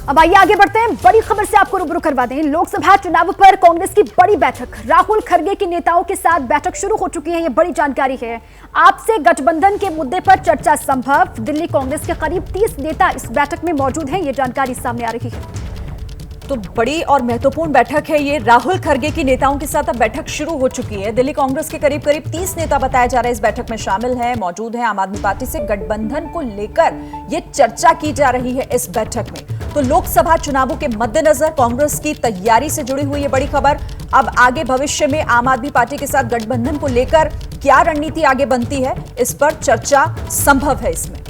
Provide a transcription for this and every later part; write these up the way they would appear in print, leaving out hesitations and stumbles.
अब आइए आगे बढ़ते हैं। बड़ी खबर से आपको रूबरू करवा दें। लोकसभा चुनाव पर कांग्रेस की बड़ी बैठक, राहुल खड़गे के नेताओं के साथ बैठक शुरू हो चुकी है। ये बड़ी जानकारी है। आपसे गठबंधन के मुद्दे पर चर्चा संभव। दिल्ली कांग्रेस के करीब 30 नेता इस बैठक में मौजूद हैं। ये जानकारी सामने आ रही है। तो बड़ी और महत्वपूर्ण बैठक है ये। राहुल खड़गे की नेताओं के साथ अब बैठक शुरू हो चुकी है। दिल्ली कांग्रेस के करीब 30 नेता बताया जा रहा है इस बैठक में शामिल हैं, मौजूद हैं। आम आदमी पार्टी से गठबंधन को लेकर ये चर्चा की जा रही है इस बैठक में। तो लोकसभा चुनावों के मद्देनजर कांग्रेस की तैयारी से जुड़ी हुई है बड़ी खबर। अब आगे भविष्य में आम आदमी पार्टी के साथ गठबंधन को लेकर क्या रणनीति आगे बनती है, इस पर चर्चा संभव है। इसमें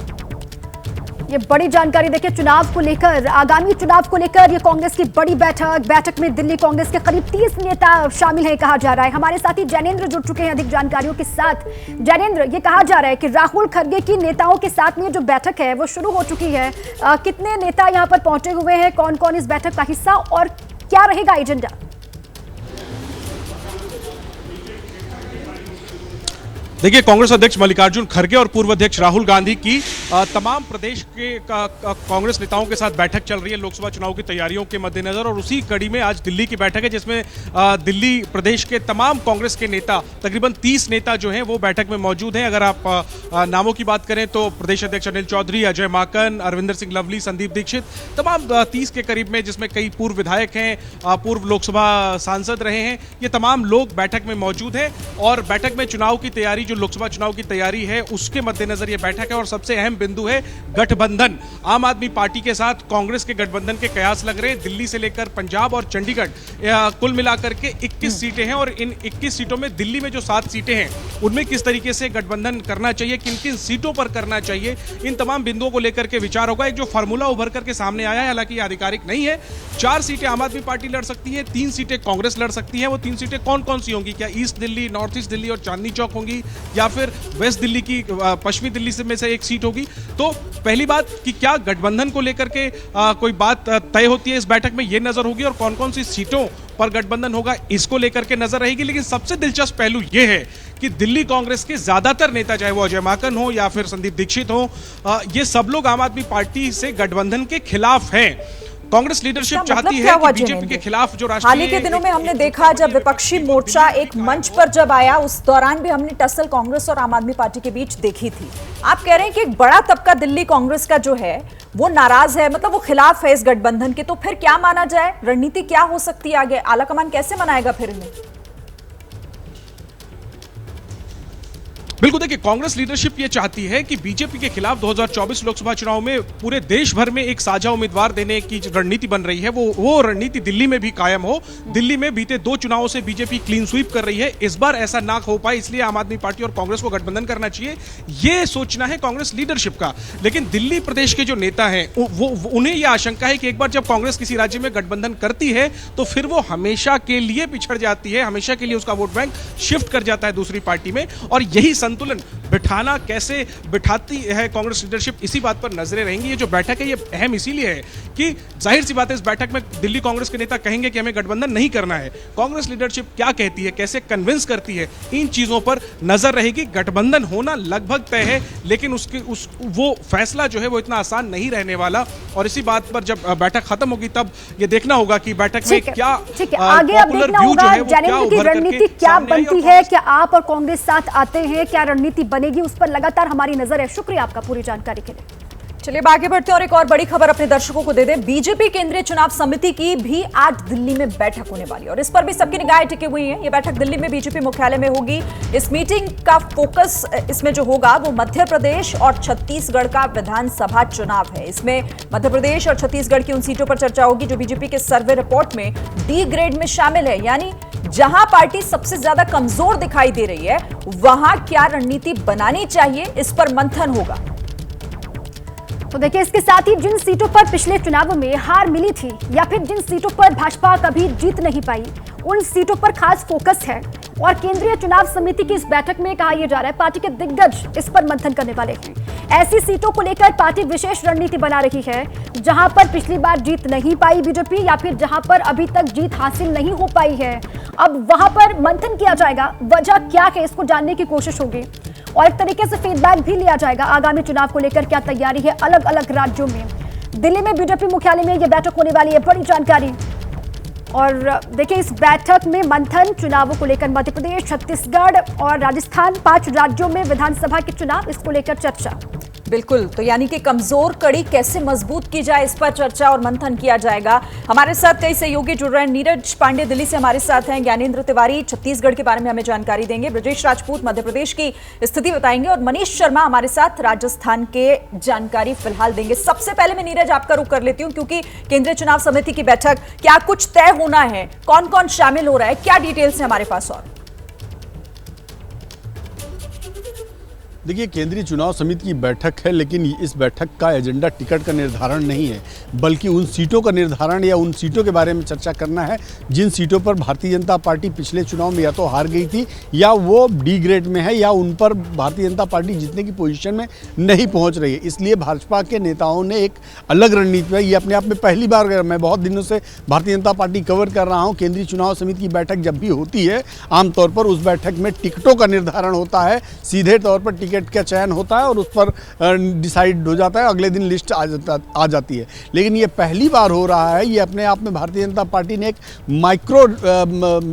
ये बड़ी जानकारी देखिए। चुनाव को लेकर, आगामी चुनाव को लेकर ये कांग्रेस की बड़ी बैठक में दिल्ली कांग्रेस के करीब 30 नेता शामिल हैं कहा जा रहा है। हमारे साथी जैनेंद्र जुड़ चुके हैं अधिक जानकारियों के साथ। जैनेंद्र, ये कहा जा रहा है कि राहुल खड़गे की नेताओं के साथ में जो बैठक है वो शुरू हो चुकी है। कितने नेता यहाँ पर पहुंचे हुए हैं, कौन कौन इस बैठक का हिस्सा और क्या रहेगा एजेंडा? देखिए, कांग्रेस अध्यक्ष मल्लिकार्जुन खड़गे और पूर्व अध्यक्ष राहुल गांधी की तमाम प्रदेश के कांग्रेस नेताओं के साथ बैठक चल रही है लोकसभा चुनाव की तैयारियों के मद्देनजर। और उसी कड़ी में आज दिल्ली की बैठक है जिसमें दिल्ली प्रदेश के तमाम कांग्रेस के नेता, तकरीबन 30 नेता जो हैं वो बैठक में मौजूद हैं। अगर आप नामों की बात करें तो प्रदेश अध्यक्ष अनिल चौधरी, अजय माकन, अरविंदर सिंह लवली, संदीप दीक्षित, तमाम 30 के करीब में, जिसमें कई पूर्व विधायक हैं, पूर्व लोकसभा सांसद रहे हैं। ये तमाम लोग बैठक में मौजूद हैं और बैठक में चुनाव की तैयारी, जो लोकसभा चुनाव की तैयारी है उसके मद्देनजर यह बैठक है। और सबसे अहम बिंदु है गठबंधन। आम आदमी पार्टी के साथ कांग्रेस के गठबंधन के कयास लग रहे हैं। दिल्ली से लेकर पंजाब और चंडीगढ़ कुल मिलाकर के 21 सीटें हैं और इन 21 सीटों में दिल्ली में जो 7 सीटें हैं उनमें किस तरीके से गठबंधन करना चाहिए, किन किन सीटों पर करना चाहिए, इन तमाम बिंदुओं को लेकर के विचार होगा। एक जो फार्मूला उभर करके सामने आया है, हालांकि आधिकारिक नहीं है, 4 सीटें आम आदमी पार्टी लड़ सकती है, 3 सीटें कांग्रेस लड़ सकती है। वो 3 सीटें कौन कौन सी होंगी? क्या east Delhi, north east Delhi और चांदनी चौक होंगी, या फिर वेस्ट दिल्ली की पश्चिमी दिल्ली से में से एक सीट होगी? तो पहली बात कि क्या गठबंधन को लेकर के कोई बात तय होती है इस बैठक में, ये नजर होगी। और कौन कौन सी सीटों पर गठबंधन होगा इसको लेकर के नजर रहेगी। लेकिन सबसे दिलचस्प पहलू यह है कि दिल्ली कांग्रेस के ज्यादातर नेता, चाहे वो अजय माकन हो या फिर संदीप दीक्षित हो, ये सब लोग आम आदमी पार्टी से गठबंधन के खिलाफ हैं। कांग्रेस लीडरशिप चाहती है कि बीजेपी के खिलाफ जो राष्ट्रीय, हाल ही के दिनों में हमने देखा जब विपक्षी मोर्चा एक मंच पर जब आया, उस दौरान भी हमने टसल कांग्रेस और आम आदमी पार्टी के बीच देखी थी। आप कह रहे हैं कि एक बड़ा तबका दिल्ली कांग्रेस का जो है वो नाराज है, मतलब वो खिलाफ है इस गठबंधन के। तो फिर क्या माना जाए, रणनीति क्या हो सकती है आगे? आलाकमान कैसे मनाएगा फिर इन्हें? बिल्कुल, देखिए, कांग्रेस लीडरशिप ये चाहती है कि बीजेपी के खिलाफ 2024 लोकसभा चुनाव में पूरे देश भर में एक साझा उम्मीदवार देने की रणनीति बन रही है, वो रणनीति दिल्ली में भी कायम हो। दिल्ली में बीते 2 चुनावों से बीजेपी क्लीन स्वीप कर रही है, इस बार ऐसा ना हो पाए, इसलिए आम आदमी पार्टी और कांग्रेस को गठबंधन करना चाहिए, ये सोचना है कांग्रेस लीडरशिप का। लेकिन दिल्ली प्रदेश के जो नेता हैं उन्हें यह आशंका है कि एक बार जब कांग्रेस किसी राज्य में गठबंधन करती है तो फिर वो हमेशा के लिए पिछड़ जाती है, हमेशा के लिए उसका वोट बैंक शिफ्ट कर जाता है दूसरी पार्टी में। और यही संतुलन बिठाना कैसे बिठाती है कांग्रेस लीडरशिप, इसी बात पर नजरें रहेंगी। ये जो बैठक है ये अहम इसीलिए है कि जाहिर सी बात है, इस बैठक में दिल्ली कांग्रेस के नेता कहेंगे कि हमें गठबंधन नहीं करना है। कांग्रेस लीडरशिप क्या कहती है, कैसे कन्विंस करती है, इन चीजों पर नजर रहेगी। गठबंधन होना लगभग तय है, लेकिन वो फैसला जो है वो इतना आसान नहीं रहने वाला। और इसी बात पर जब बैठक खत्म होगी तब ये देखना होगा कि बैठक में क्या आगे अब देखना होगा जैनेंद्र की रणनीति क्या बनती है। क्या आप और कांग्रेस साथ आते हैं, क्या रणनीति बनेगी, उस पर लगातार हमारी नजर है। शुक्रिया आपका पूरी जानकारी के लिए। चलिए आगे बढ़ते हैं और एक और बड़ी खबर अपने दर्शकों को दे दें। बीजेपी केंद्रीय चुनाव समिति की भी आज दिल्ली में बैठक होने वाली है और इस पर भी सबकी निगाहें टिकी हुई हैं। ये बैठक दिल्ली में बीजेपी मुख्यालय में होगी। इस मीटिंग का फोकस इसमें जो होगा वो मध्य प्रदेश और छत्तीसगढ़ का विधानसभा चुनाव है। इसमें मध्य प्रदेश और छत्तीसगढ़ की उन सीटों पर चर्चा होगी जो बीजेपी के सर्वे रिपोर्ट में डी ग्रेड में शामिल है, यानी जहां पार्टी सबसे ज्यादा कमजोर दिखाई दे रही है वहां क्या रणनीति बनानी चाहिए, इस पर मंथन होगा। तो देखिए, इसके साथ ही जिन सीटों पर पिछले चुनाव में हार मिली थी या फिर जिन सीटों पर भाजपा कभी जीत नहीं पाई, उन सीटों पर खास फोकस है। और केंद्रीय चुनाव समिति की इस बैठक में कहा यह जा रहा है पार्टी के दिग्गज इस पर मंथन करने वाले हैं। ऐसी सीटों को लेकर पार्टी विशेष रणनीति बना रही है जहां पर पिछली बार जीत नहीं पाई बीजेपी या फिर जहां पर अभी तक जीत हासिल नहीं हो पाई है। अब वहां पर मंथन किया जाएगा, वजह क्या है इसको जानने की कोशिश होगी और एक तरीके से फीडबैक भी लिया जाएगा आगामी चुनाव को लेकर क्या तैयारी है अलग अलग राज्यों में। दिल्ली में बीजेपी मुख्यालय में यह बैठक होने वाली है, बड़ी जानकारी। और देखिए, इस बैठक में मंथन, चुनावों को लेकर मध्य प्रदेश, छत्तीसगढ़ और राजस्थान, 5 राज्यों में विधानसभा के चुनाव, इसको लेकर चर्चा। बिल्कुल, तो यानी कि कमजोर कड़ी कैसे मजबूत की जाए, इस पर चर्चा और मंथन किया जाएगा। हमारे साथ कई सहयोगी जुड़ रहे हैं। नीरज पांडे दिल्ली से हमारे साथ हैं, ज्ञानेंद्र तिवारी छत्तीसगढ़ के बारे में हमें जानकारी देंगे, ब्रजेश राजपूत मध्य प्रदेश की स्थिति बताएंगे और मनीष शर्मा हमारे साथ राजस्थान के जानकारी फिलहाल देंगे। सबसे पहले मैं नीरज आपका रुख कर लेती हूँ, क्योंकि केंद्रीय चुनाव समिति की बैठक, क्या कुछ तय होना है, कौन कौन शामिल हो रहा है, क्या डिटेल्स है हमारे पास? और देखिए, केंद्रीय चुनाव समिति की बैठक है, लेकिन इस बैठक का एजेंडा टिकट का निर्धारण नहीं है, बल्कि उन सीटों का निर्धारण या उन सीटों के बारे में चर्चा करना है जिन सीटों पर भारतीय जनता पार्टी पिछले चुनाव में या तो हार गई थी या वो डी ग्रेड में है या उन पर भारतीय जनता पार्टी जीतने की पोजीशन में नहीं पहुंच रही है। इसलिए भाजपा के नेताओं ने एक अलग रणनीति है। ये अपने आप में पहली बार, मैं बहुत दिनों से भारतीय जनता पार्टी कवर कर रहा हूँ, केंद्रीय चुनाव समिति की बैठक जब भी होती है, आमतौर पर उस बैठक में टिकटों का निर्धारण होता है, सीधे तौर पर टिकट का चयन होता है और उस पर डिसाइड हो जाता है, अगले दिन लिस्ट आ जाती है। लेकिन ये पहली बार हो रहा है। ये अपने आप में भारतीय जनता पार्टी ने एक माइक्रो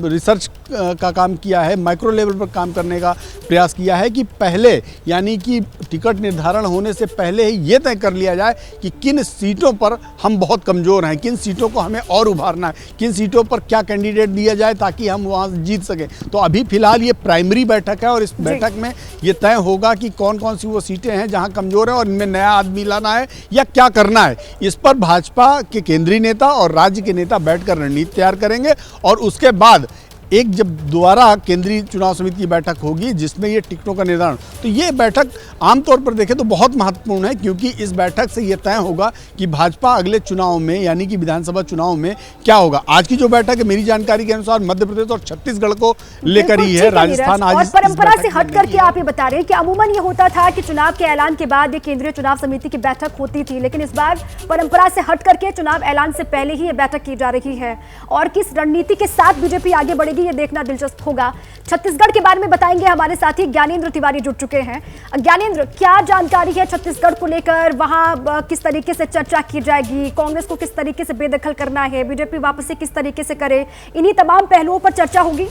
रिसर्च का काम किया है, माइक्रो लेवल पर काम करने का प्रयास किया है कि पहले, यानी कि टिकट निर्धारण होने से पहले ही ये तय कर लिया जाए कि किन सीटों पर हम बहुत कमज़ोर हैं, किन सीटों को हमें और उभारना है, किन सीटों पर क्या कैंडिडेट दिया जाए ताकि हम वहाँ जीत सकें। तो अभी फिलहाल ये प्राइमरी बैठक है और इस बैठक में ये तय होगा कि कौन कौन सी वो सीटें हैं जहां कमजोर है और इनमें नया आदमी लाना है या क्या करना है। इस पर भाजपा के केंद्रीय नेता और राज्य के नेता बैठकर रणनीति तैयार करेंगे और उसके बाद एक जब दोबारा केंद्रीय चुनाव समिति की बैठक होगी जिसमें ये टिकटों का निर्धारण, तो ये बैठक आमतौर पर देखें तो बहुत महत्वपूर्ण है, क्योंकि इस बैठक से ये तय होगा कि भाजपा अगले चुनाव में, यानी कि विधानसभा चुनाव में क्या होगा। आज की जो बैठक है मेरी जानकारी के अनुसार मध्य प्रदेश और छत्तीसगढ़ को लेकर ही है, राजस्थान आज। और परंपरा से हट करके आप ये बता रहे हैं कि अमूमन ये होता था कि चुनाव के ऐलान के बाद ये केंद्रीय चुनाव समिति की बैठक होती थी, लेकिन इस बार परंपरा से हट करके चुनाव ऐलान से पहले ही ये बैठक की जा रही है। और किस रणनीति के साथ बीजेपी आगे बढ़ेगी ये देखना दिलचस्प होगा। छत्तीसगढ़ के बारे में बताएंगे हमारे साथी ज्ञानेंद्र तिवारी जुड़ चुके हैं। ज्ञानेंद्र, क्या जानकारी है छत्तीसगढ़ को लेकर? वहां किस तरीके से चर्चा की जाएगी, कांग्रेस को किस तरीके से बेदखल करना है, बीजेपी वापसी किस तरीके से करे, इन्हीं तमाम पहलुओं पर चर्चा होगी।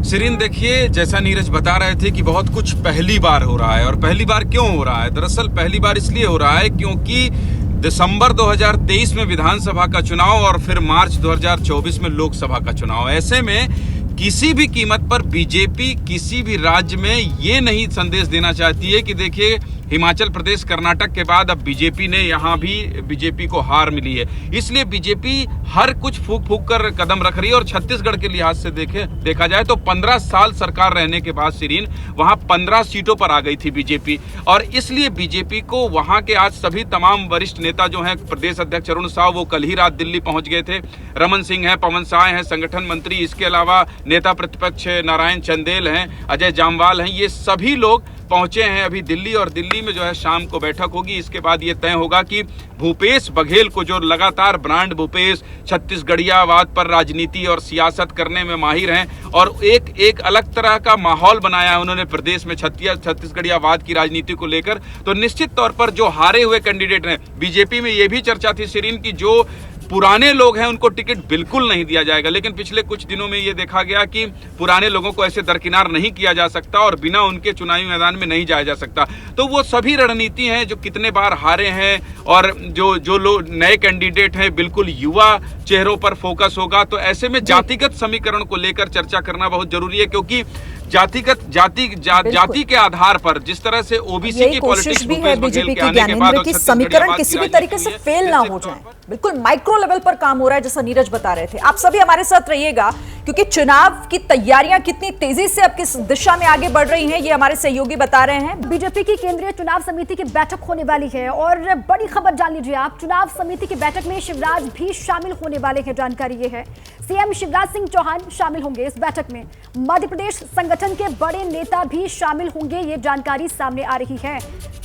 सिरीन, देखिए, जैसा नीरज बता रहे थे कि बहुत कुछ पहली बार हो रहा है। और पहली बार क्यों हो रहा है? दरअसल पहली बार इसलिए हो रहा है क्योंकि दिसंबर 2023 में विधानसभा का चुनाव और फिर मार्च 2024 में लोकसभा का चुनाव। ऐसे में किसी भी कीमत पर बीजेपी किसी भी राज्य में ये नहीं संदेश देना चाहती है कि देखिए, हिमाचल प्रदेश, कर्नाटक के बाद अब बीजेपी ने यहाँ भी बीजेपी को हार मिली है। इसलिए बीजेपी हर कुछ फूक फूक कर कदम रख रही है। और छत्तीसगढ़ के लिहाज से देखा जाए तो 15 साल सरकार रहने के बाद सिरीन वहाँ 15 सीटों पर आ गई थी बीजेपी। और इसलिए बीजेपी को वहाँ के आज सभी तमाम वरिष्ठ नेता जो हैं, प्रदेश अध्यक्ष अरुण साव, वो कल ही रात दिल्ली पहुँच गए थे। रमन सिंह हैं, पवन साय हैं, संगठन मंत्री, इसके अलावा नेता प्रतिपक्ष नारायण चंदेल हैं, अजय जामवाल हैं, ये सभी लोग पहुंचे हैं अभी दिल्ली। और दिल्ली में जो है शाम को बैठक होगी। इसके बाद ये तय होगा कि भूपेश बघेल को, जो लगातार ब्रांड भूपेश, छत्तीसगढ़ियावाद पर राजनीति और सियासत करने में माहिर हैं और एक अलग तरह का माहौल बनाया है उन्होंने प्रदेश में छत्तीसगढ़ियावाद की राजनीति को लेकर, तो निश्चित तौर पर जो हारे हुए कैंडिडेट हैं, बीजेपी में ये भी चर्चा थी सिरीन की जो पुराने लोग हैं उनको टिकट बिल्कुल नहीं दिया जाएगा। लेकिन पिछले कुछ दिनों में ये देखा गया कि पुराने लोगों को ऐसे दरकिनार नहीं किया जा सकता और बिना उनके चुनावी मैदान में नहीं जाया जा सकता। तो वो सभी रणनीति हैं जो कितने बार हारे हैं और जो लोग नए कैंडिडेट हैं बिल्कुल युवा चेहरों पर फोकस होगा। तो ऐसे में जातिगत समीकरण को लेकर चर्चा करना बहुत जरूरी है, क्योंकि जाति के आधार पर जिस तरह से ओबीसी की पॉलिटिक्स भी है बीजेपी के ज्ञानेंद्र की समीकरण किसी भी तरीके से फेल ना हो जाए। बिल्कुल माइक्रो लेवल पर काम हो रहा है, जैसा नीरज बता रहे थे। आप सभी हमारे साथ रहिएगा, क्योंकि चुनाव की तैयारियां कितनी तेजी से अब किस दिशा में आगे बढ़ रही हैं, ये हमारे सहयोगी बता रहे हैं। बीजेपी की केंद्रीय चुनाव समिति की बैठक होने वाली है और बड़ी खबर जान लीजिए आप, चुनाव समिति की बैठक में शिवराज भी शामिल होने वाले हैं। जानकारी ये है, सीएम शिवराज सिंह चौहान शामिल होंगे इस बैठक में। मध्य प्रदेश संगठन के बड़े नेता भी शामिल होंगे, ये जानकारी सामने आ रही है।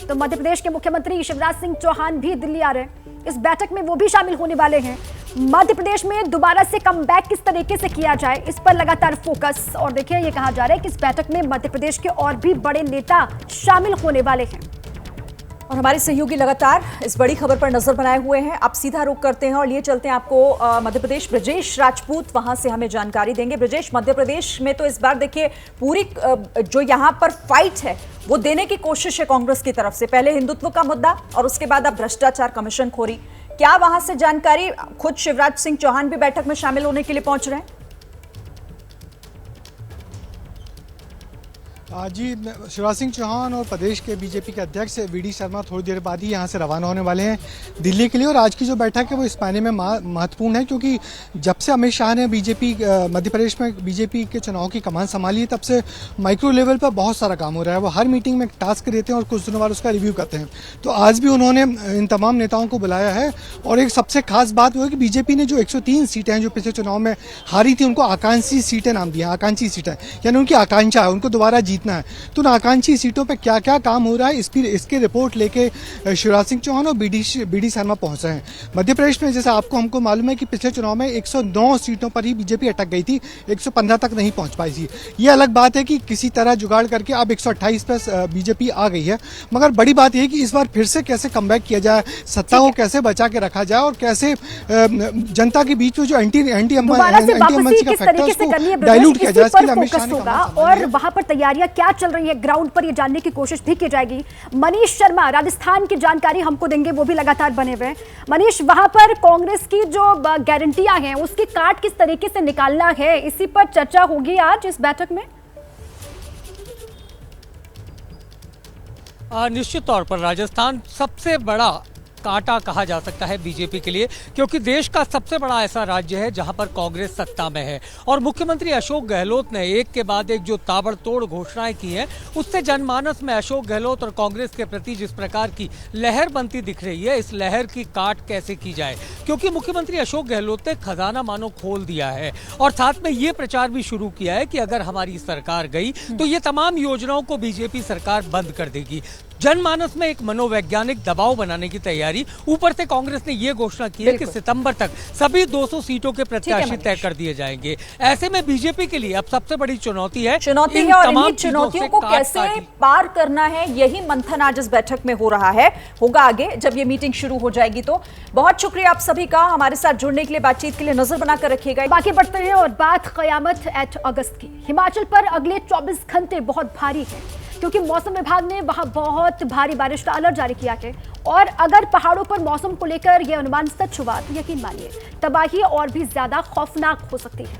तो मध्य प्रदेश के मुख्यमंत्री शिवराज सिंह चौहान भी दिल्ली आ रहे हैं, इस बैठक में वो भी शामिल होने वाले हैं। मध्य प्रदेश में दोबारा से कमबैक किस तरीके से किया जाए, इस पर लगातार फोकस। और देखिए, ये कहा जा रहा है कि इस बैठक में मध्य प्रदेश के और भी बड़े नेता शामिल होने वाले हैं। और हमारे सहयोगी लगातार इस बड़ी खबर पर नजर बनाए हुए हैं। आप सीधा रुख करते हैं और लिए चलते हैं आपको मध्य प्रदेश। ब्रजेश राजपूत वहां से हमें जानकारी देंगे। ब्रजेश, मध्य प्रदेश में तो इस बार देखिए पूरी जो यहां पर फाइट है वो देने की कोशिश है कांग्रेस की तरफ से। पहले हिंदुत्व का मुद्दा और उसके बाद अब भ्रष्टाचार कमीशन खोरी। क्या वहां से जानकारी? खुद शिवराज सिंह चौहान भी बैठक में शामिल होने के लिए पहुंच रहे हैं। जी, शिवराज सिंह चौहान और प्रदेश के बीजेपी के अध्यक्ष वी.डी. शर्मा थोड़ी देर बाद ही यहाँ से रवाना होने वाले हैं दिल्ली के लिए। और आज की जो बैठक है वो इस मायने में महत्वपूर्ण है क्योंकि जब से अमित शाह ने मध्य प्रदेश में बीजेपी के चुनाव की कमान संभाली है तब से माइक्रो लेवल पर बहुत सारा काम हो रहा है। वो हर मीटिंग में टास्क देते हैं और कुछ दिनों बाद उसका रिव्यू करते हैं। तो आज भी उन्होंने इन तमाम नेताओं को बुलाया है। और एक सबसे खास बात वो है कि बीजेपी ने जो 103 सीटें हैं जो पिछले चुनाव में हारी थी उनको आकांक्षी सीटें नाम दिया। आकांक्षी सीटें यानी उनकी आकांक्षा है, उनको दोबारा जीतना है। तो आकांक्षी सीटों पे क्या क्या काम हो रहा है इसकी रिपोर्ट लेके शिवराज सिंह चौहान और बी.डी. शर्मा पहुंच रहे हैं मध्य प्रदेश में। जैसे हमको मालूम है कि पिछले चुनाव में 109 सीटों पर ही बीजेपी अटक गई थी, 115 तक नहीं पहुंच पाई थी। ये अलग बात है कि किसी तरह जुगाड़ करके अब 128 पर बीजेपी आ गई है। मगर बड़ी बात यह कि इस बार फिर से कैसे कमबैक किया जाए, सत्ता को कैसे बचा के रखा जाए और कैसे जनता के बीच में जो एंटी एमएनसी का फैक्टर उसको डाइल्यूट किया जाए, इसके लिए अमित शाह ने कहा। और वहां पर तैयारियां क्या चल रही है ग्राउंड पर, ये जानने की कोशिश भी की जाएगी। मनीष शर्मा राजस्थान की जानकारी हमको देंगे, वो भी लगातार बने हुए हैं। मनीष, वहां पर कांग्रेस की जो गारंटियां हैं उसकी काट किस तरीके से निकालना है, इसी पर चर्चा होगी आज इस बैठक में। निश्चित तौर पर राजस्थान सबसे बड़ा कांटा कहा जा सकता है बीजेपी के लिए, क्योंकि देश का सबसे बड़ा ऐसा राज्य है जहां पर कांग्रेस सत्ता में है। और मुख्यमंत्री अशोक गहलोत ने एक के बाद एक जो ताबड़तोड़ घोषणाएं की हैं उससे जनमानस में अशोक गहलोत और कांग्रेस के प्रति जिस प्रकार की लहर बनती दिख रही है, इस लहर की काट कैसे की जाए। क्योंकि मुख्यमंत्री अशोक गहलोत ने खजाना मानो खोल दिया है और साथ में ये प्रचार भी शुरू किया है कि अगर हमारी सरकार गई तो ये तमाम योजनाओं को बीजेपी सरकार बंद कर देगी। जनमानस में एक मनोवैज्ञानिक दबाव बनाने की तैयारी। ऊपर से कांग्रेस ने यह घोषणा की है कि सितंबर तक सभी 200 सीटों के प्रत्याशी तय कर दिए जाएंगे। ऐसे में बीजेपी के लिए अब सबसे बड़ी चुनौती है और इन्हीं चुनौतियों को कैसे पार करना है, यही मंथन आज इस बैठक में हो रहा है। होगा आगे जब ये मीटिंग शुरू हो जाएगी। तो बहुत शुक्रिया आप सभी का हमारे साथ जुड़ने के लिए, बातचीत के लिए नजर बनाकर रखिएगा। बाकी बढ़ते हैं और बात कयामत 8 अगस्त की। हिमाचल पर अगले 24 घंटे बहुत भारी है क्योंकि मौसम विभाग ने वहां बहुत भारी बारिश का अलर्ट जारी किया है। और अगर पहाड़ों पर मौसम को लेकर यह अनुमान सच हुआ तो यकीन मानिए तबाही और भी ज्यादा खौफनाक हो सकती है।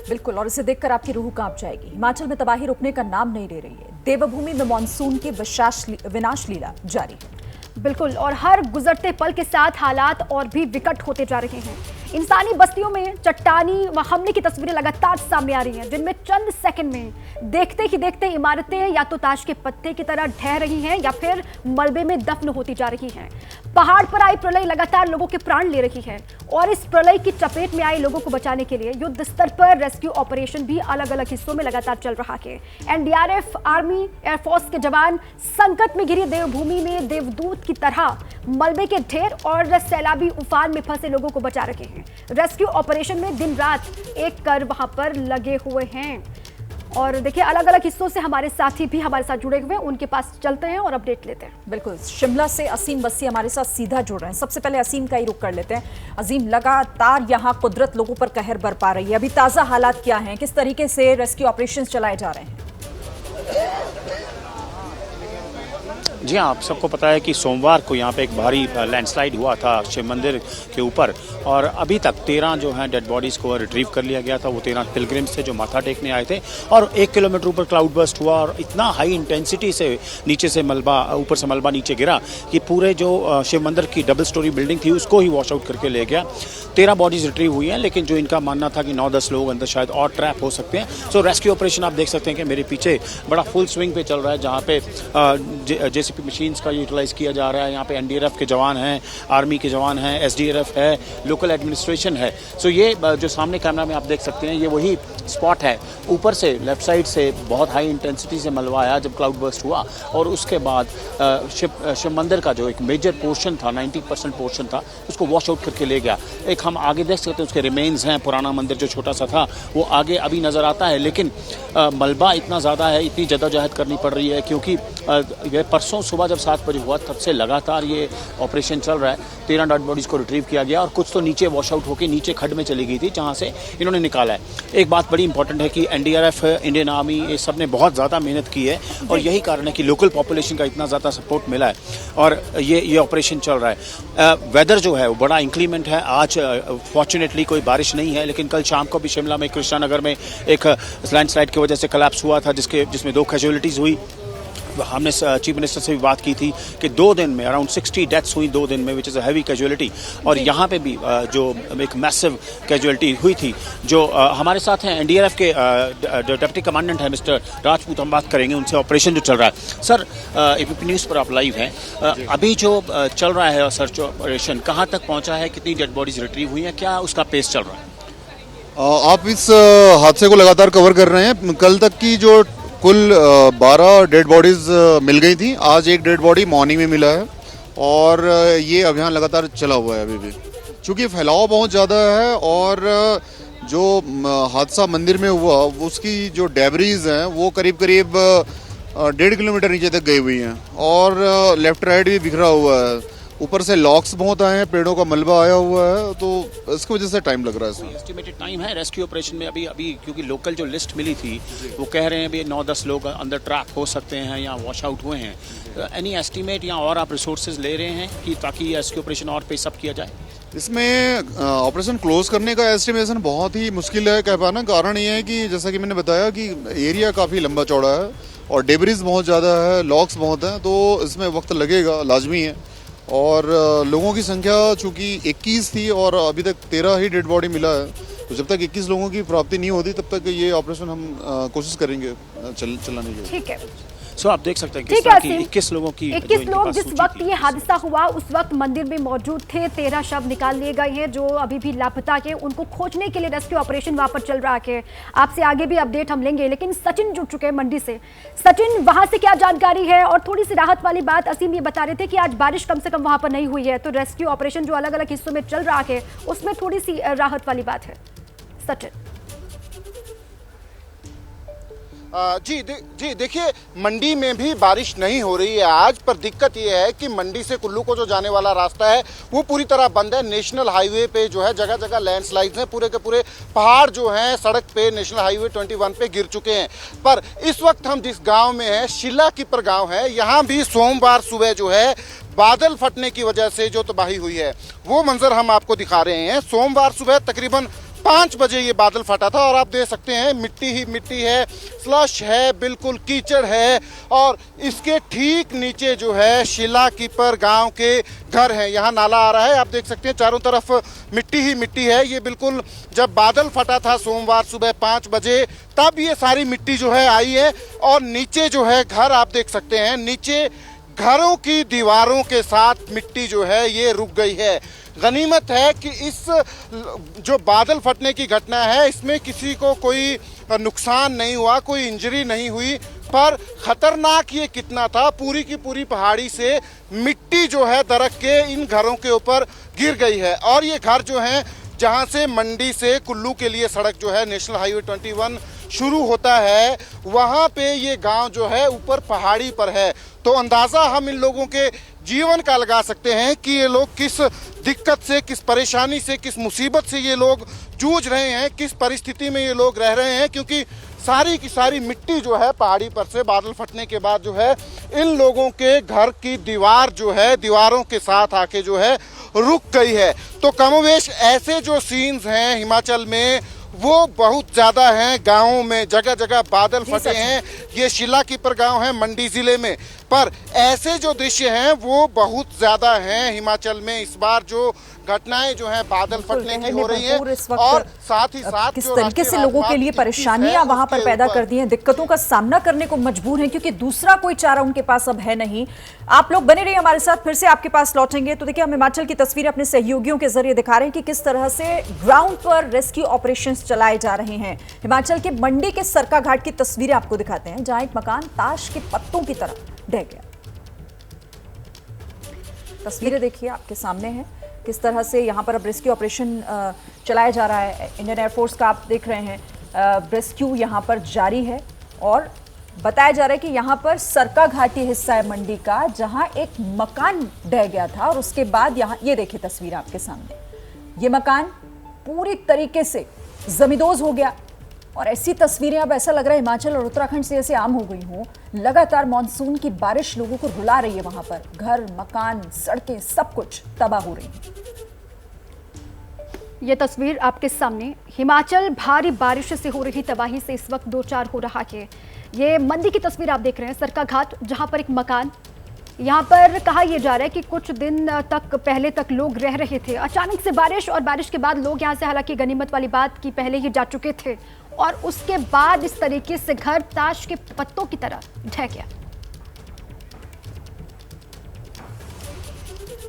बिल्कुल, और इसे देखकर आपकी रूह कांप जाएगी। हिमाचल में तबाही रुकने का नाम नहीं ले रही है। देवभूमि में मानसून की विनाश लीला जारी है। बिल्कुल, और हर गुजरते पल के साथ हालात और भी विकट होते जा रहे हैं। इंसानी बस्तियों में चट्टानी व हमले की तस्वीरें लगातार सामने आ रही हैं, जिनमें चंद सेकंड में देखते ही देखते इमारतें या तो ताश के पत्ते की तरह ढह रही हैं या फिर मलबे में दफन होती जा रही हैं। पहाड़ पर आई प्रलय लगातार लोगों के प्राण ले रही है और इस प्रलय की चपेट में आए लोगों को बचाने के लिए युद्ध स्तर पर रेस्क्यू ऑपरेशन भी अलग अलग हिस्सों में लगातार चल रहा है। एनडीआरएफ, आर्मी, एयरफोर्स के जवान संकट में घिरी देवभूमि में देवदूत की तरह मलबे के ढेर और सैलाबी उफान में फंसे लोगों को बचा रहे हैं। रेस्क्यू ऑपरेशन में दिन रात एक कर वहां पर लगे हुए हैं। और देखिए, अलग अलग हिस्सों से हमारे साथी भी हमारे साथ जुड़े हुए हैं, उनके पास चलते हैं और अपडेट लेते हैं। बिल्कुल, शिमला से असीम बस्सी हमारे साथ सीधा जुड़ रहे हैं। सबसे पहले असीम का ही रुख कर लेते हैं। असीम, लगातार यहाँ कुदरत लोगों पर कहर बरपा रही है। अभी ताजा हालात क्या हैं, किस तरीके से रेस्क्यू ऑपरेशन चलाए जा रहे हैं? जी हाँ, आप सबको पता है कि सोमवार को यहाँ पे एक भारी लैंडस्लाइड हुआ था शिव मंदिर के ऊपर और अभी तक 13 जो हैं डेड बॉडीज़ को रिट्रीव कर लिया गया था। वो 13 पिलग्रिम्स थे जो माथा टेकने आए थे और 1 किलोमीटर ऊपर क्लाउड बर्स्ट हुआ और इतना हाई इंटेंसिटी से नीचे से ऊपर से मलबा नीचे गिरा कि पूरे जो शिव मंदिर की डबल स्टोरी बिल्डिंग थी उसको ही वॉश आउट करके ले गया। 13 बॉडीज़ रिट्रीव हुई हैं, लेकिन जो इनका मानना था कि 9-10 लोग अंदर शायद और ट्रैप हो सकते हैं। सो रेस्क्यू ऑपरेशन आप देख सकते हैं कि मेरे पीछे बड़ा फुल स्विंग पे चल रहा है, जहाँ पे जेसीपी मशीन्स का यूटिलाइज किया जा रहा है। यहाँ पे एनडीआरएफ के जवान हैं, आर्मी के जवान हैं, एसडीआरएफ है, लोकल एडमिनिस्ट्रेशन है। सो ये जो सामने कैमरा में आप देख सकते हैं ये वही स्पॉट है। ऊपर से लेफ्ट साइड से बहुत हाई इंटेंसिटी से मलबा आया जब क्लाउड बर्स्ट हुआ और उसके बाद शिव मंदिर का जो एक मेजर पोर्शन था, 90% पोर्शन था, उसको वॉश आउट करके ले गया। एक हम आगे देख सकते हैं उसके रिमेन्स हैं। पुराना मंदिर जो छोटा सा था वो आगे अभी नज़र आता है, लेकिन मलबा इतना ज़्यादा है, इतनी जद्दोजहद करनी पड़ रही है क्योंकि ये परसों हूँ सुबह जब 7 बजे हुआ तब से लगातार ये ऑपरेशन चल रहा है। 13 डेड बॉडीज को रिट्रीव किया गया और कुछ तो नीचे वॉश आउट होकर नीचे खड्ड में चली गई थी जहाँ से इन्होंने निकाला है। एक बात बड़ी इंपॉर्टेंट है कि एनडीआरएफ, इंडियन आर्मी, ये सब ने बहुत ज़्यादा मेहनत की है और यही कारण है कि लोकल पॉपुलेशन का इतना ज़्यादा सपोर्ट मिला है और ये ऑपरेशन चल रहा है। वेदर जो है वो बड़ा इंक्रीमेंट है। आज फॉर्चुनेटली कोई बारिश नहीं है, लेकिन कल शाम को भी शिमला में कृष्णानगर में एक लैंडस्लाइड की वजह से कोलैप्स हुआ था जिसमें 2 कैजुअलिटीज़ हुई। हमने चीफ मिनिस्टर से भी बात की थी कि 2 दिन में अराउंड 60 डेथ्स हुई 2 दिन में, which is a heavy casualty. और यहाँ पे भी जो एक मैसिव कैजुअलिटी हुई थी। जो हमारे साथ हैं एनडीआरएफ के डिप्टी कमांडेंट है मिस्टर राजपूत, हम बात करेंगे उनसे ऑपरेशन जो चल रहा है। सर, एबीपी न्यूज़ पर आप लाइव हैं, अभी जो चल रहा है सर्च ऑपरेशन कहाँ तक पहुँचा है, कितनी डेड बॉडीज रिट्रीव हुई हैं, क्या उसका पेस चल रहा है? आप इस हादसे को लगातार कवर कर रहे हैं। कल तक की जो कुल 12 डेड बॉडीज मिल गई थी, आज एक डेड बॉडी मॉर्निंग में मिला है और ये अभियान लगातार चला हुआ है अभी भी। चूँकि फैलाव बहुत ज़्यादा है और जो हादसा मंदिर में हुआ उसकी जो डेब्रीज हैं वो करीब करीब 1.5 किलोमीटर नीचे तक गई हुई हैं और लेफ्ट राइट भी बिखरा हुआ है। ऊपर से लॉक्स बहुत आए हैं, पेड़ों का मलबा आया हुआ है, तो इसकी वजह से टाइम लग रहा है इसमें। एस्टिमेटेड टाइम है रेस्क्यू ऑपरेशन में अभी क्योंकि लोकल जो लिस्ट मिली थी वो कह रहे हैं अभी 9-10 लोग अंदर ट्रैप हो सकते हैं या वॉश आउट हुए हैं। एनी एस्टिमेट या और आप रिसोर्सेज ले रहे हैं कि ताकि रेस्क्यू ऑपरेशन और पेस अप किया जाए? इसमें ऑपरेशन क्लोज करने का एस्टिमेशन बहुत ही मुश्किल है कह पाना। कारण ये है कि जैसा कि मैंने बताया कि एरिया काफ़ी लंबा चौड़ा है और डेब्रीज बहुत ज़्यादा है, लॉक्स बहुत हैं, तो इसमें वक्त लगेगा, लाजमी है। और लोगों की संख्या चूँकि 21 थी और अभी तक 13 ही डेड बॉडी मिला है, तो जब तक 21 लोगों की प्राप्ति नहीं होती तब तक ये ऑपरेशन हम कोशिश करेंगे चलाने की। ठीक है, सो आप देख सकते हैं किस तरह की 21 लोगों की 21 लोग जिस वक्त ये हादसा हुआ उस वक्त मंदिर में मौजूद थे। 13 शव निकाल लिए गए हैं जो अभी भी लापता के, उनको खोजने के लिए रेस्क्यू ऑपरेशन वहां पर चल रहा है। आपसे आगे भी अपडेट हम लेंगे, लेकिन सचिन जुड़ चुके हैं मंडी से। सचिन, वहां से क्या जानकारी है? और थोड़ी सी राहत वाली बात, असीम ये बता रहे थे कि आज बारिश कम से कम वहां पर नहीं हुई है, तो रेस्क्यू ऑपरेशन जो अलग अलग हिस्सों में चल रहा है उसमें थोड़ी सी राहत वाली बात है। सचिन जी देखिए, मंडी में भी बारिश नहीं हो रही है आज, पर दिक्कत ये है कि मंडी से कुल्लू को जो जाने वाला रास्ता है वो पूरी तरह बंद है। नेशनल हाईवे पे जो है जगह जगह लैंडस्लाइड्स हैं, पूरे के पूरे पहाड़ जो हैं सड़क पे नेशनल हाईवे 21 पे गिर चुके हैं। पर इस वक्त हम जिस गांव में हैं, शिलाकीपर गांव है, यहाँ भी सोमवार सुबह जो है बादल फटने की वजह से जो तबाही हुई है वो मंजर हम आपको दिखा रहे हैं। सोमवार सुबह तकरीबन 5 बजे ये बादल फटा था और आप देख सकते हैं मिट्टी ही मिट्टी है, स्लश है, बिल्कुल कीचड़ है और इसके ठीक नीचे जो है शिलाकीपर गांव के घर हैं। यहाँ नाला आ रहा है, आप देख सकते हैं चारों तरफ मिट्टी ही मिट्टी है। ये बिल्कुल जब बादल फटा था सोमवार सुबह 5 बजे तब ये सारी मिट्टी जो है आई है और नीचे जो है घर आप देख सकते हैं, नीचे घरों की दीवारों के साथ मिट्टी जो है ये रुक गई है। गनीमत है कि इस जो बादल फटने की घटना है इसमें किसी को कोई नुकसान नहीं हुआ, कोई इंजरी नहीं हुई, पर खतरनाक ये कितना था, पूरी की पूरी पहाड़ी से मिट्टी जो है दरक के इन घरों के ऊपर गिर गई है। और ये घर जो हैं जहां से मंडी से कुल्लू के लिए सड़क जो है नेशनल हाईवे 21 शुरू होता है, वहां पे ये गांव जो है ऊपर पहाड़ी पर है। तो अंदाज़ा हम इन लोगों के जीवन का लगा सकते हैं कि ये लोग किस दिक्कत से, किस परेशानी से, किस मुसीबत से ये लोग जूझ रहे हैं, किस परिस्थिति में ये लोग रह रहे हैं, क्योंकि सारी की सारी मिट्टी जो है पहाड़ी पर से बादल फटने के बाद जो है इन लोगों के घर की दीवार जो है दीवारों के साथ आके जो है रुक गई है। तो कमोवेश ऐसे जो सीन्स हैं हिमाचल में वो बहुत ज़्यादा हैं। गाँवों में जगह जगह बादल फटे हैं। ये शिलाकीपर गांव है मंडी ज़िले में, पर ऐसे जो दृश्य हैं वो बहुत ज़्यादा हैं हिमाचल में। इस बार जो घटनाएं जो हैं बादल फटने की हो रही हैं और साथ ही साथ किस तरीके से लोगों के लिए परेशानियां वहां पर पैदा कर दी हैं, दिक्कतों का सामना करने को मजबूर हैं, क्योंकि दूसरा कोई चारा उनके पास अब है नहीं। आप लोग बने रहिए हमारे साथ, फिर से आपके पास लौटेंगे। तो देखिए, हम हिमाचल की तस्वीरें अपने सहयोगियों के जरिए दिखा रहे हैं कि किस तरह से ग्राउंड पर रेस्क्यू ऑपरेशन चलाए जा रहे हैं। हिमाचल के मंडी के सरका घाट की तस्वीरें आपको दिखाते हैं, जहां एक मकान ताश के पत्तों की तरह ढह गया। तस्वीरें देखिए आपके सामने हैं, किस तरह से यहाँ पर अब रेस्क्यू ऑपरेशन चलाया जा रहा है। इंडियन एयरफोर्स का आप देख रहे हैं रेस्क्यू यहाँ पर जारी है और बताया जा रहा है कि यहाँ पर सरका घाटी हिस्सा है मंडी का, जहां एक मकान ढह गया था और उसके बाद यहाँ ये देखिए तस्वीर आपके सामने, ये मकान पूरी तरीके से जमींदोज हो गया। और ऐसी तस्वीरें अब ऐसा लग रहा है हिमाचल और उत्तराखंड से ऐसे आम हो गई हो। लगातार मानसून की बारिश लोगों को रुला रही है, वहां पर घर, मकान, सड़कें सब कुछ तबाह हो रही है। ये तस्वीर आपके सामने हिमाचल भारी बारिश से हो रही तबाही से इस वक्त दो चार हो रहा है। ये मंडी की तस्वीर आप देख रहे हैं, सरका घाट, जहां पर एक मकान, यहाँ पर कहा यह जा रहा है कि कुछ दिन तक पहले तक लोग रह रहे थे। अचानक से बारिश और बारिश के बाद लोग यहाँ से, हालांकि गनीमत वाली बात कि पहले ही जा चुके थे, और उसके बाद इस तरीके से घर ताश के पत्तों की तरह ढह गया।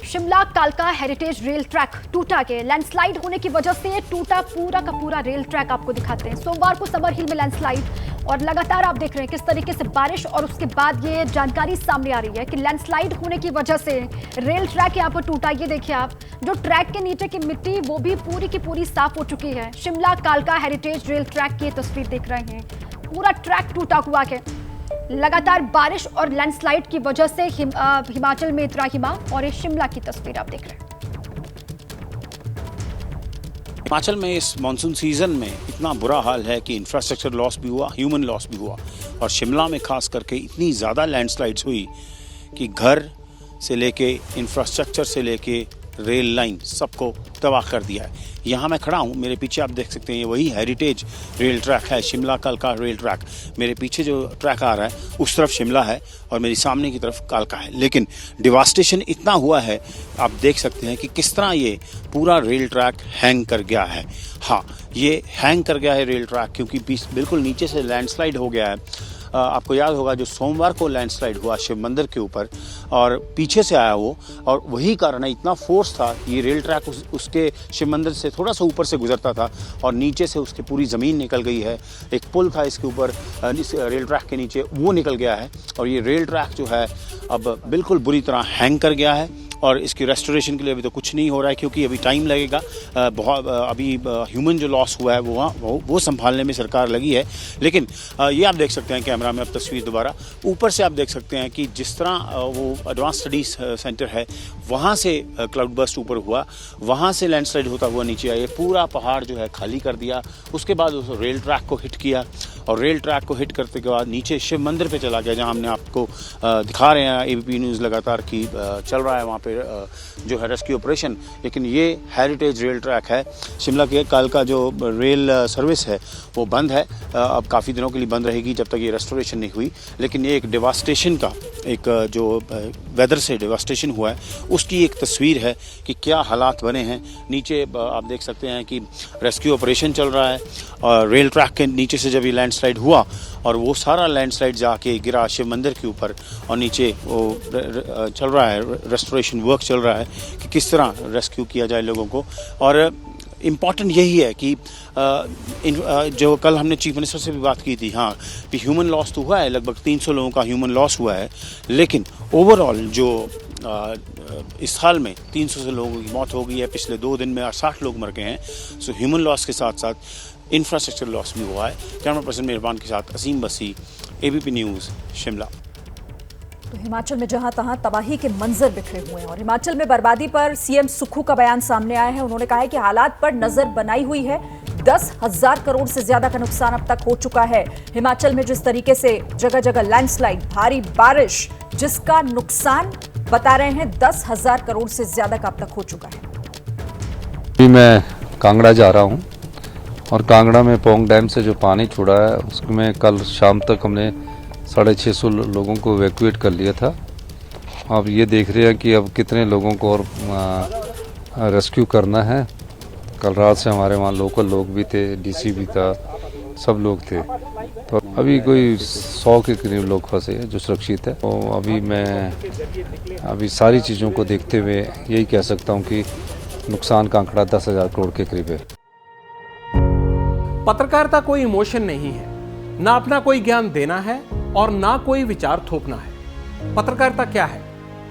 शिमला कालका हेरिटेज रेल ट्रैक टूटा गया। लैंडस्लाइड होने की वजह से टूटा पूरा का पूरा रेल ट्रैक आपको दिखाते हैं। सोमवार को समर हिल में लैंडस्लाइड, और लगातार आप देख रहे हैं किस तरीके से बारिश, और उसके बाद ये जानकारी सामने आ रही है कि लैंडस्लाइड होने की वजह से रेल ट्रैक यहाँ पर टूटा। ये देखिए आप, जो ट्रैक के नीचे की मिट्टी वो भी पूरी की पूरी साफ हो चुकी है। शिमला कालका हेरिटेज रेल ट्रैक की तस्वीर देख रहे हैं, पूरा ट्रैक टूटा हुआ है। लगातार बारिश और लैंडस्लाइड की वजह से हिमाचल में त्राहिमा, और ये शिमला की तस्वीर आप देख रहे हैं। हिमाचल में इस मानसून सीजन में इतना बुरा हाल है कि इंफ्रास्ट्रक्चर लॉस भी हुआ, ह्यूमन लॉस भी हुआ, और शिमला में खास करके इतनी ज़्यादा लैंडस्लाइड्स हुई कि घर से लेके इंफ्रास्ट्रक्चर से लेके रेल लाइन सबको तबाह कर दिया है। यहाँ मैं खड़ा हूँ, मेरे पीछे आप देख सकते हैं ये वही हेरिटेज रेल ट्रैक है, शिमला कालका रेल ट्रैक। मेरे पीछे जो ट्रैक आ रहा है उस तरफ शिमला है और मेरी सामने की तरफ कालका है, लेकिन डिवास्टेशन इतना हुआ है, आप देख सकते हैं कि किस तरह ये पूरा रेल ट्रैक हैंग कर गया है। हाँ, ये हैंग कर गया है रेल ट्रैक क्योंकि बिल्कुल नीचे से लैंडस्लाइड हो गया है। आपको याद होगा जो सोमवार को लैंडस्लाइड हुआ शिव मंदिर के ऊपर, और पीछे से आया वो, और वही कारण है, इतना फोर्स था, ये रेल ट्रैक उसके शिव मंदिर से थोड़ा सा ऊपर से गुजरता था और नीचे से उसकी पूरी ज़मीन निकल गई है। एक पुल था इसके ऊपर, इस रेल ट्रैक के नीचे, वो निकल गया है, और ये रेल ट्रैक जो है अब बिल्कुल बुरी तरह हैंग कर गया है। और इसकी रेस्टोरेशन के लिए अभी तो कुछ नहीं हो रहा है क्योंकि अभी टाइम लगेगा। बहुत अभी ह्यूमन जो लॉस हुआ है वो संभालने में सरकार लगी है। लेकिन ये आप देख सकते हैं कैमरा में, अब तस्वीर दोबारा ऊपर से आप देख सकते हैं कि जिस तरह वो एडवांस स्टडीज सेंटर है वहाँ से क्लाउड बर्स्ट ऊपर हुआ, वहाँ से लैंडस्लाइड होता हुआ नीचे आया, पूरा पहाड़ जो है खाली कर दिया। उसके बाद उस रेल ट्रैक को हिट किया, और रेल ट्रैक को हिट करने के बाद नीचे शिव मंदिर पे चला गया, जहाँ हमने आपको दिखा रहे हैं, एबीपी न्यूज़ लगातार की चल रहा है वहाँ पे जो है रेस्क्यू ऑपरेशन। लेकिन ये हेरिटेज रेल ट्रैक है, शिमला के कालका जो रेल सर्विस है वो बंद है, अब काफ़ी दिनों के लिए बंद रहेगी जब तक ये रेस्टोरेशन नहीं हुई। लेकिन ये एक डिवास्टेशन का, एक जो वेदर से डिवास्टेशन हुआ है उसकी एक तस्वीर है कि क्या हालात बने हैं। नीचे आप देख सकते हैं कि रेस्क्यू ऑपरेशन चल रहा है, और रेल ट्रैक के नीचे से जब ये लैंडस्लाइड हुआ और वो सारा लैंडस्लाइड जाके गिरा शिव मंदिर के ऊपर, और नीचे वो चल रहा है, रेस्टोरेशन वर्क चल रहा है कि किस तरह रेस्क्यू किया जाए लोगों को। और इम्पॉर्टेंट यही है कि जो कल हमने चीफ मिनिस्टर से भी बात की थी, हाँ कि ह्यूमन लॉस तो हुआ है, लगभग 300 लोगों का ह्यूमन लॉस हुआ है, लेकिन ओवरऑल जो इस साल में 300 से लोगों की मौत हो गई है, पिछले 2 दिन में 60 लोग मर गए हैं। सो ह्यूमन लॉस के साथ साथ इंफ्रास्ट्रक्चर लॉस भी हुआ है। कैमरा पर्सन मेहरबान के साथ असीम बसी, एबीपी न्यूज़, शिमला। तो हिमाचल में जहां तहां तबाही के मंजर बिखरे हुए हैं, और हिमाचल में बर्बादी पर सीएम सुक्खू का बयान सामने आया है। उन्होंने कहा है कि हालात पर नजर बनाई हुई है, 10,000 करोड़ से ज्यादा का नुकसान अब तक हो चुका है। हिमाचल में जिस तरीके से जगह जगह लैंडस्लाइड, भारी बारिश, जिसका नुकसान बता रहे हैं 10,000 करोड़ से ज्यादा का अब तक हो चुका है। मैं कांगड़ा जा रहा हूँ, और कांगड़ा में पोंग डैम से जो पानी छोड़ा है उसमें कल शाम तक हमने 650 लोगों को इवैक्यूएट कर लिया था। अब ये देख रहे हैं कि अब कितने लोगों को और रेस्क्यू करना है। कल रात से हमारे वहाँ लोकल लोग भी थे, डीसी भी था, सब लोग थे। तो अभी कोई 100 के करीब लोग फंसे हैं जो सुरक्षित है। तो अभी सारी चीज़ों को देखते हुए यही कह सकता हूँ कि नुकसान का आंकड़ा 10,000 करोड़ के करीब है। पत्रकारिता कोई इमोशन नहीं है, ना अपना कोई ज्ञान देना है और ना कोई विचार थोपना है। पत्रकारिता क्या है?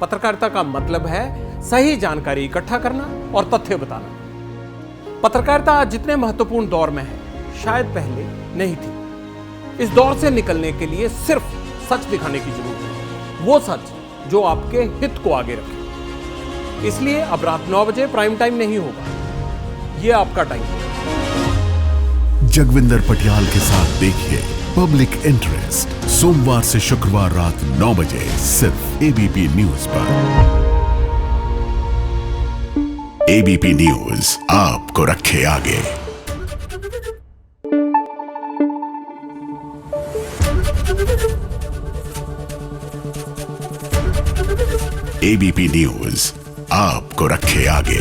पत्रकारिता का मतलब है सही जानकारी इकट्ठा करना और तथ्य बताना। पत्रकारिता आज जितने महत्वपूर्ण दौर में है, शायद पहले नहीं थी। इस दौर से निकलने के लिए सिर्फ सच दिखाने की जरूरत है, वो सच जो आपके हित को आगे रखे। इसलिए अब रात 9 बजे प्राइम टाइम नहीं होगा, ये आपका टाइम है। जगविंदर पटियाल के साथ देखिए पब्लिक इंटरेस्ट सोमवार से शुक्रवार रात 9 बजे सिर्फ एबीपी न्यूज पर। एबीपी न्यूज आपको रखे आगे। एबीपी न्यूज आपको रखे आगे।